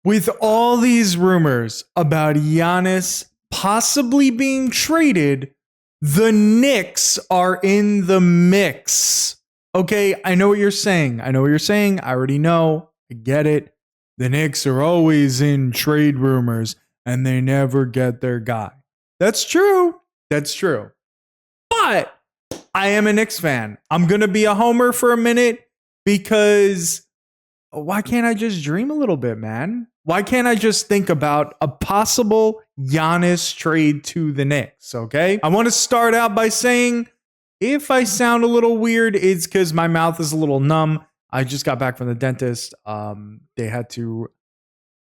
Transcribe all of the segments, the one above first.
With all these rumors about Giannis possibly being traded, the Knicks are in the mix. Okay, I know what you're saying. I already know. I get it. The Knicks are always in trade rumors and they never get their guy. That's true. But I am a Knicks fan. I'm going to be a homer for a minute because why can't I just dream a little bit, man? Why can't I just think about a possible Giannis trade to the Knicks, okay? I want to start out by saying if I sound a little weird, it's because my mouth is a little numb. I just got back from the dentist. They had to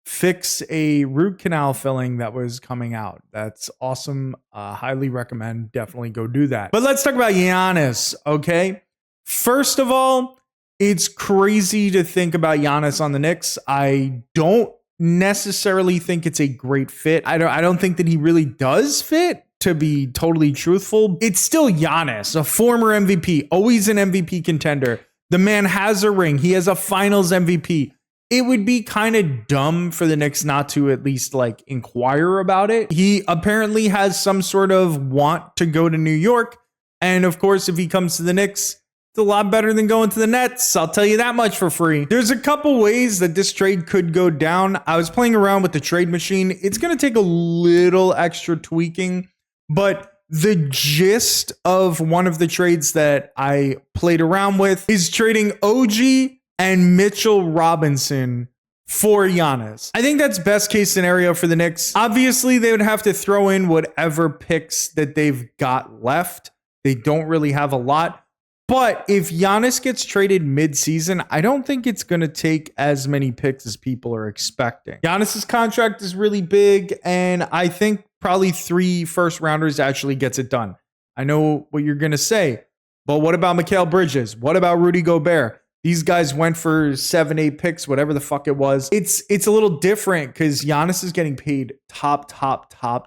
fix a root canal filling that was coming out. That's awesome. Highly recommend. Definitely go do that. But let's talk about Giannis, okay? First of all, it's crazy to think about Giannis on the Knicks. I don't necessarily think it's a great fit. I don't think that he really does fit, to be totally truthful. It's still Giannis, a former MVP, always an MVP contender. The man has a ring. He has a finals MVP. It would be kind of dumb for the Knicks not to at least like inquire about it. He apparently has some sort of want to go to New York. And of course, if he comes to the Knicks, it's a lot better than going to the Nets. I'll tell you that much for free. There's a couple ways that this trade could go down. I was playing around with the trade machine. It's going to take a little extra tweaking, but the gist of one of the trades that I played around with is trading OG and Mitchell Robinson for Giannis. I think that's best case scenario for the Knicks. Obviously, they would have to throw in whatever picks that they've got left. They don't really have a lot. But if Giannis gets traded mid-season, I don't think it's going to take as many picks as people are expecting. Giannis's contract is really big, and I think probably 3 first-rounders actually gets it done. I know what you're going to say, but what about Mikal Bridges? What about Rudy Gobert? These guys went for 7, 8 picks, whatever the fuck it was. It's a little different because Giannis is getting paid top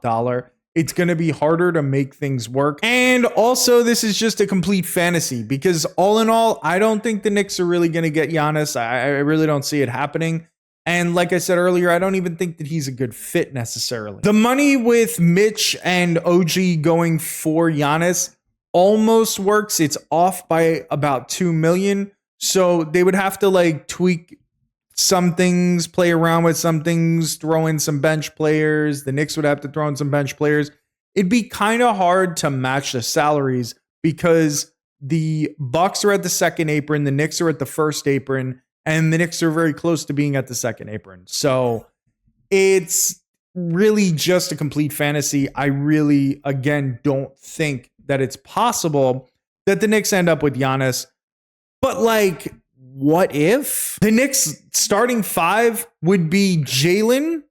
dollar. It's going to be harder to make things work. And also, this is just a complete fantasy because all in all, I don't think the Knicks are really going to get Giannis. I really don't see it happening. And like I said earlier, I don't even think that he's a good fit necessarily. The money with Mitch and OG going for Giannis almost works. It's off by about $2 million. So they would have to like tweak some things, play around with some things, throw in some bench players. The Knicks would have to throw in some bench players. It'd be kind of hard to match the salaries because the Bucks are at the second apron, the Knicks are at the first apron, and the Knicks are very close to being at the second apron. So it's really just a complete fantasy. I really, again, don't think that it's possible that the Knicks end up with Giannis. But like, what if the Knicks starting 5 would be Jalen?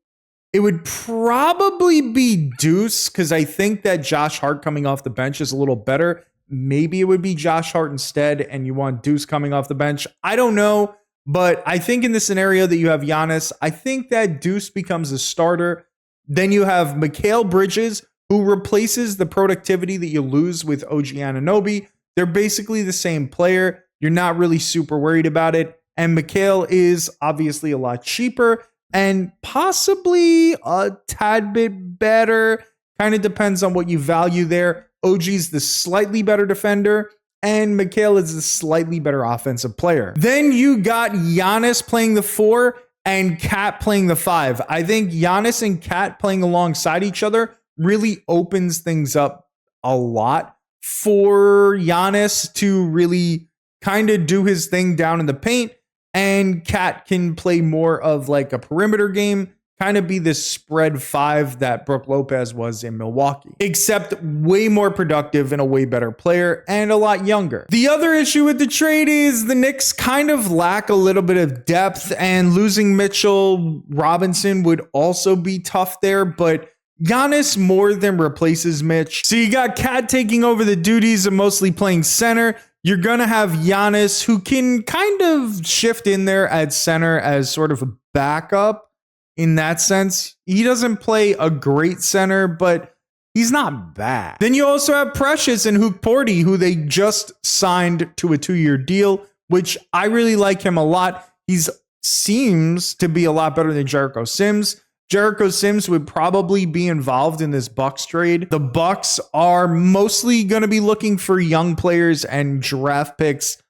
It would probably be Deuce because I think that Josh Hart coming off the bench is a little better. Maybe it would be Josh Hart instead and you want Deuce coming off the bench. I don't know, but I think in the scenario that you have Giannis, I think that Deuce becomes a starter. Then you have Mikal Bridges, who replaces the productivity that you lose with OG Anunoby. They're basically the same player. You're not really super worried about it. And Mikal is obviously a lot cheaper and possibly a tad bit better. Kind of depends on what you value there. OG's the slightly better defender and Mikal is the slightly better offensive player. Then you got Giannis playing the 4 and Cat playing the 5. I think Giannis and Cat playing alongside each other really opens things up a lot for Giannis to really kind of do his thing down in the paint, and Cat can play more of like a perimeter game, kind of be this spread 5 that Brook Lopez was in Milwaukee, except way more productive and a way better player and a lot younger. The other issue with the trade is the Knicks kind of lack a little bit of depth, and losing Mitchell Robinson would also be tough there, but Giannis more than replaces Mitch. So you got Cat taking over the duties of mostly playing center. You're going to have Giannis, who can kind of shift in there at center as sort of a backup in that sense. He doesn't play a great center, but he's not bad. Then you also have Precious and Hook Porty, who they just signed to a 2-year deal, which I really like him a lot. He's seems to be a lot better than Jericho Sims. Jericho Sims would probably be involved in this Bucks trade. The Bucks are mostly going to be looking for young players and draft picks.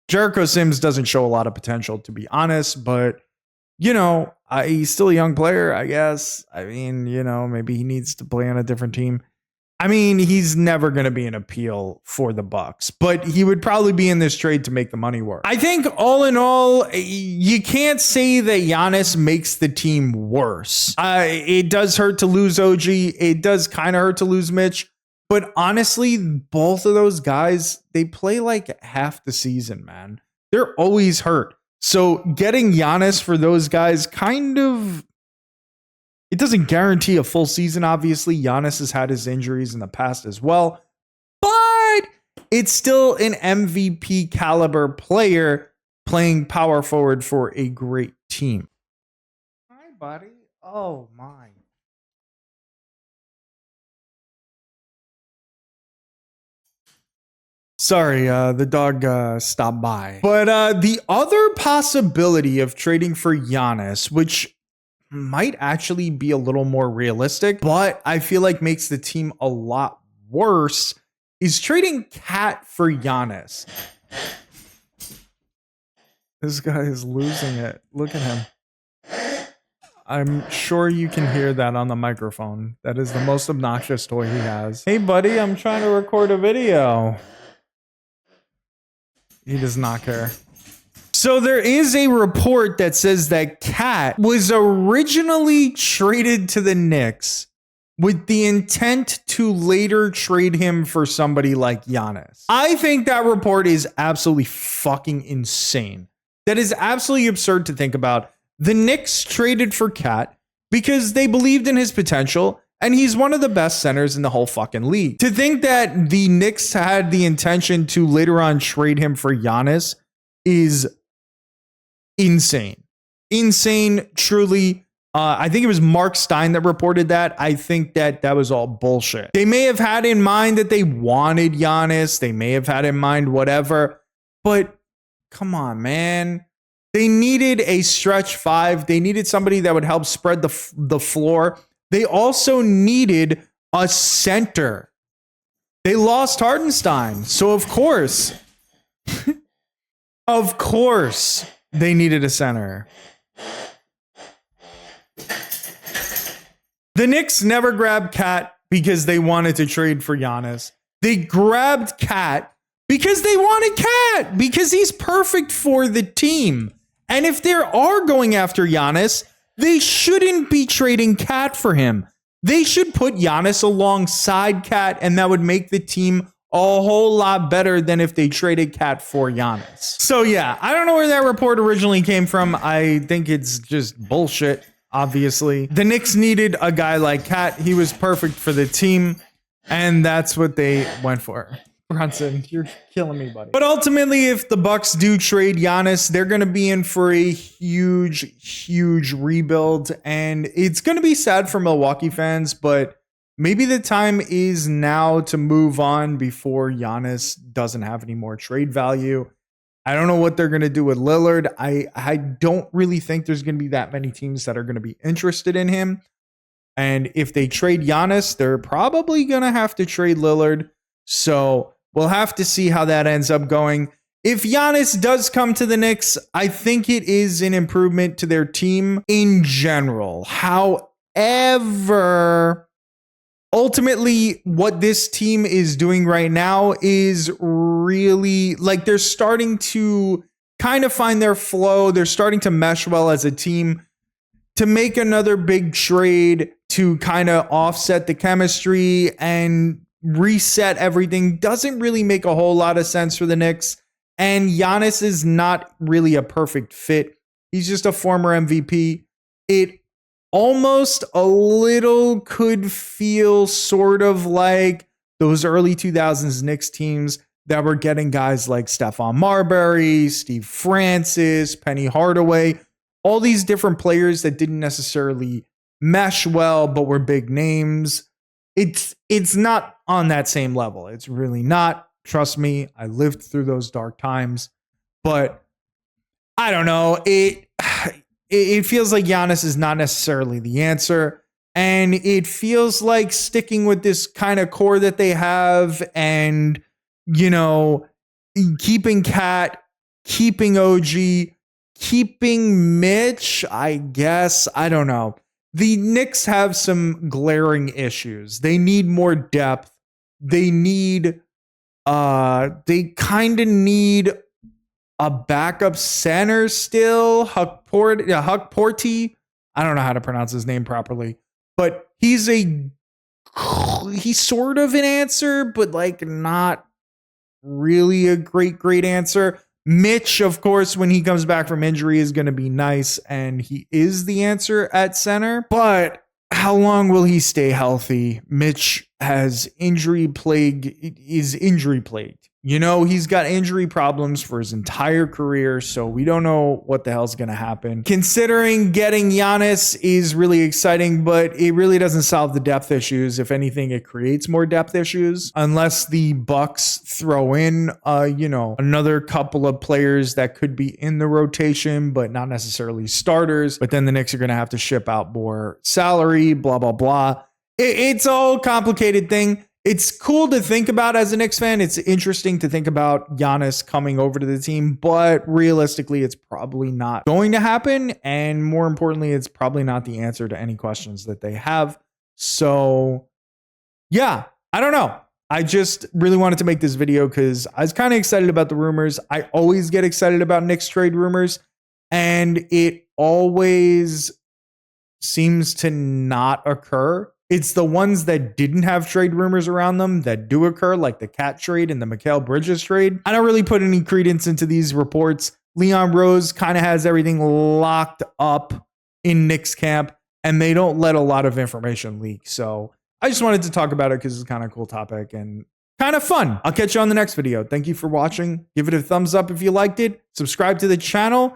Jericho Sims doesn't show a lot of potential, to be honest, but he's still a young player, I guess. I mean, maybe he needs to play on a different team. I mean, he's never going to be an appeal for the Bucks, but he would probably be in this trade to make the money work. I think all in all, you can't say that Giannis makes the team worse. It does hurt to lose OG. It does kind of hurt to lose Mitch. But honestly, both of those guys, they play like half the season, man. They're always hurt. So getting Giannis for those guys it doesn't guarantee a full season, obviously. Giannis has had his injuries in the past as well. But it's still an MVP caliber player playing power forward for a great team. Hi, buddy. Oh, my. Sorry, the dog stopped by. But the other possibility of trading for Giannis, which might actually be a little more realistic, but I feel like makes the team a lot worse, is trading Cat for Giannis. This guy is losing it. Look at him. I'm sure you can hear that on the microphone. That is the most obnoxious toy he has. Hey, buddy, I'm trying to record a video. He does not care. So there is a report that says that Cat was originally traded to the Knicks with the intent to later trade him for somebody like Giannis. I think that report is absolutely fucking insane. That is absolutely absurd to think about. The Knicks traded for Cat because they believed in his potential, and he's one of the best centers in the whole fucking league. To think that the Knicks had the intention to later on trade him for Giannis is insane. Insane, truly. I think it was Mark Stein that reported that. I think that was all bullshit. They may have had in mind that they wanted Giannis. They may have had in mind whatever. But come on, man. They needed a stretch five. They needed somebody that would help spread the floor. They also needed a center. They lost Hartenstein. So of course, of course, they needed a center. The Knicks never grabbed Cat because they wanted to trade for Giannis. They grabbed Cat because they wanted Cat, because he's perfect for the team. And if they are going after Giannis, they shouldn't be trading Cat for him. They should put Giannis alongside Cat, and that would make the team a whole lot better than if they traded Cat for Giannis. So yeah, I don't know where that report originally came from. I think it's just bullshit, obviously. The Knicks needed a guy like Cat. He was perfect for the team, and that's what they went for. Brunson, you're killing me, buddy. But ultimately, if the Bucks do trade Giannis, they're going to be in for a huge rebuild, and it's going to be sad for Milwaukee fans, but maybe the time is now to move on before Giannis doesn't have any more trade value. I don't know what they're going to do with Lillard. I don't really think there's going to be that many teams that are going to be interested in him. And if they trade Giannis, they're probably going to have to trade Lillard. So we'll have to see how that ends up going. If Giannis does come to the Knicks, I think it is an improvement to their team in general. However, ultimately, what this team is doing right now is really like they're starting to kind of find their flow. They're starting to mesh well as a team. To make another big trade to kind of offset the chemistry and reset everything doesn't really make a whole lot of sense for the Knicks. And Giannis is not really a perfect fit. He's just a former MVP. It almost a little could feel sort of like those early 2000s Knicks teams that were getting guys like Stephon Marbury, Steve Francis, Penny Hardaway, all these different players that didn't necessarily mesh well, but were big names. It's not on that same level. It's really not. Trust me, I lived through those dark times. But I don't know. it feels like Giannis is not necessarily the answer. And it feels like sticking with this kind of core that they have and, you know, keeping Cat, keeping OG, keeping Mitch, I guess. I don't know. The Knicks have some glaring issues. They need more depth. They kind of need a backup center still. Huck Porty. I don't know how to pronounce his name properly, but he's sort of an answer, but like not really a great answer. Mitch, of course, when he comes back from injury is going to be nice, and he is the answer at center. But how long will he stay healthy? Mitch is injury plagued. You know, he's got injury problems for his entire career, so we don't know what the hell's going to happen. Considering getting Giannis is really exciting, but it really doesn't solve the depth issues. If anything, it creates more depth issues unless the Bucks throw in, another couple of players that could be in the rotation, but not necessarily starters. But then the Knicks are going to have to ship out more salary, blah, blah, blah. It's a whole complicated thing. It's cool to think about as a Knicks fan. It's interesting to think about Giannis coming over to the team, but realistically, it's probably not going to happen. And more importantly, it's probably not the answer to any questions that they have. So, yeah, I don't know. I just really wanted to make this video because I was kind of excited about the rumors. I always get excited about Knicks trade rumors, and it always seems to not occur. It's the ones that didn't have trade rumors around them that do occur, like the Cat trade and the Mikal Bridges trade. I don't really put any credence into these reports. Leon Rose kind of has everything locked up in Knicks camp, and they don't let a lot of information leak. So I just wanted to talk about it because it's kind of a cool topic and kind of fun. I'll catch you on the next video. Thank you for watching. Give it a thumbs up if you liked it. Subscribe to the channel.